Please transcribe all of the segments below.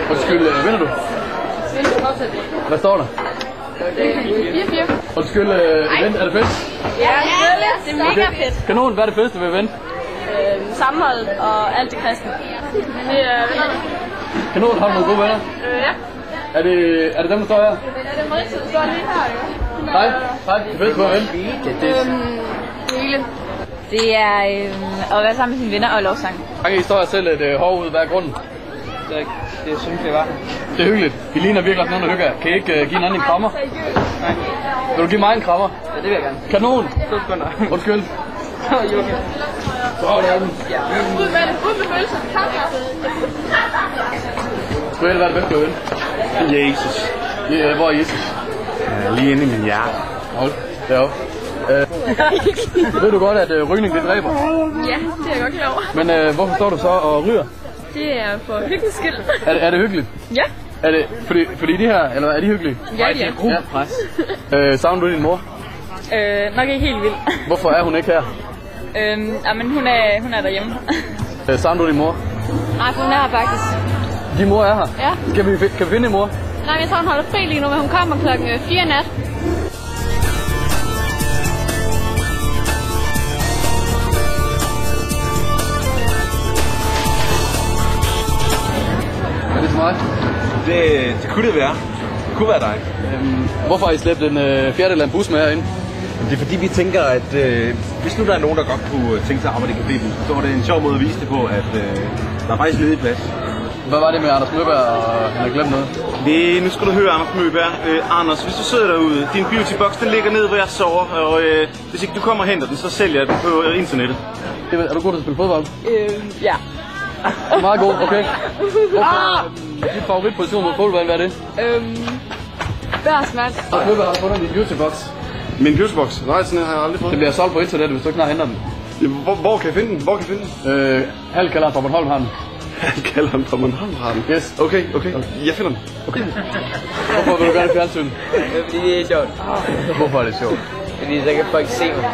Undskyld, vinder du? Hvad står der? 4-4. Undskyld, event, er det fedt? Ja, det er mega fedt. Kanon, hvad er det fedeste ved event? Sammenhold og alt det kristne. Det er vennerne. Kanon, har du nogle gode venner? Ja. Er det dem, der står her? Ja, det er Maurice, der står lige her, jo. Hej, det fedeste på event? Hele. Det er at være sammen med sine venner og lovsang. I står jer selv et hår ud. Hvad er grunden? Det synes jeg var. Det er hyggeligt. I ligner virkelig også nogen, der hygger. Kan I ikke give hinanden en krammer? Nej. Vil du give mig en krammer? Ja, det vil jeg gerne. Kanon! 2 sekunder. Undskyld. Sådan. Sådan. Ja. Ud med følelser. Skal hvad er det bedste ved event? Jesus. Ja, hvor er Jesus? Lige inde i min hjerte. Hold deroppe. Ved du godt, at rygning det dræber? Ja, det er jeg godt klar over. Men hvorfor står du så og ryger? Det er for hyggeligt skyld. Er det hyggeligt? Ja. Er det fordi de her, eller er de hyggelige? Ja, de er. Ja. Savner du din mor? Nok ikke helt vildt. Hvorfor er hun ikke her? Men hun er derhjemme. Savner du din mor? Nej, hun er her faktisk. Din mor er her? Ja. Kan vi finde din mor? Nej, jeg tror, hun holder fri lige nu, men hun kommer klokken 4 nat. Er det til mig? Det kunne det være. Det kunne være dig. Hvorfor har I slæbt en fjerdedel af en bus med herinde? Det er fordi vi tænker, at hvis nu der er nogen, der godt kunne tænke sig at arbejde i cafébus, så var det en sjov måde at vise det på, at der er faktisk ledig plads. Hvad var det med Anders Møberg, og han har glemt noget? Nu skal du høre, Anders Møberg. Anders, hvis du sidder derude, din beautybox den ligger nede, hvor jeg sover, og hvis ikke du kommer og henter den, så sælger jeg den på internettet. Er du god til at spille fodbold? Ja. Meget god, okay. Din favoritposition på fodbold, hvad er det? Børsmand. Anders Møberg har fundet din beautybox. Min beautybox? Nej, sådan har jeg aldrig fået. Det bliver solgt på internettet, hvis du ikke snart henter den. Hvor kan jeg finde den? Hvor kan jeg finde den? Halvkalderen fra Bornholm har den. Halvkalderen fra Bornholm har den? Yes. Okay. Jeg finder den. Okay. Hvorfor vil du gøre det i fjernsyn? Fordi det er sjovt. Hvorfor er det sjovt? Fordi så kan folk se mig.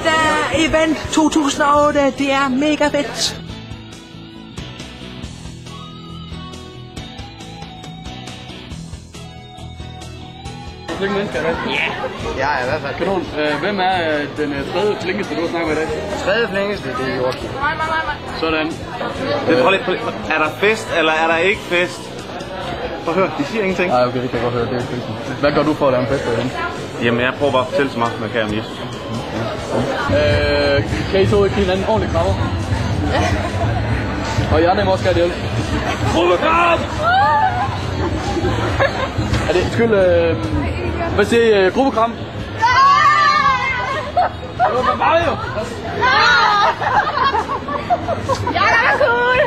Der er event 2008, det er mega fedt. Flinke mennesker i dag? Ja, i hvert fald. Kanon. Hvem er den tredje flinkeste, du har snakket med i dag? Tredje flinkeste, det er Joachim. Sådan. Prøv lige. Er der fest, eller er der ikke fest? Prøv at høre, de siger ingenting. Nej, okay, det kan jeg godt høre. Det er prisen. Hvad gør du for at lave en fest derhen? Jamen, jeg prøver bare at fortælle så meget, som jeg kan om Jesus. Kan I to ikke give hinanden ordentligt krammer? Og I andre må også gerne hjælpe. Gruppekram! Er det skyld, hvad siger I? Gruppekram? Det var bare Mario! Jeg er cool!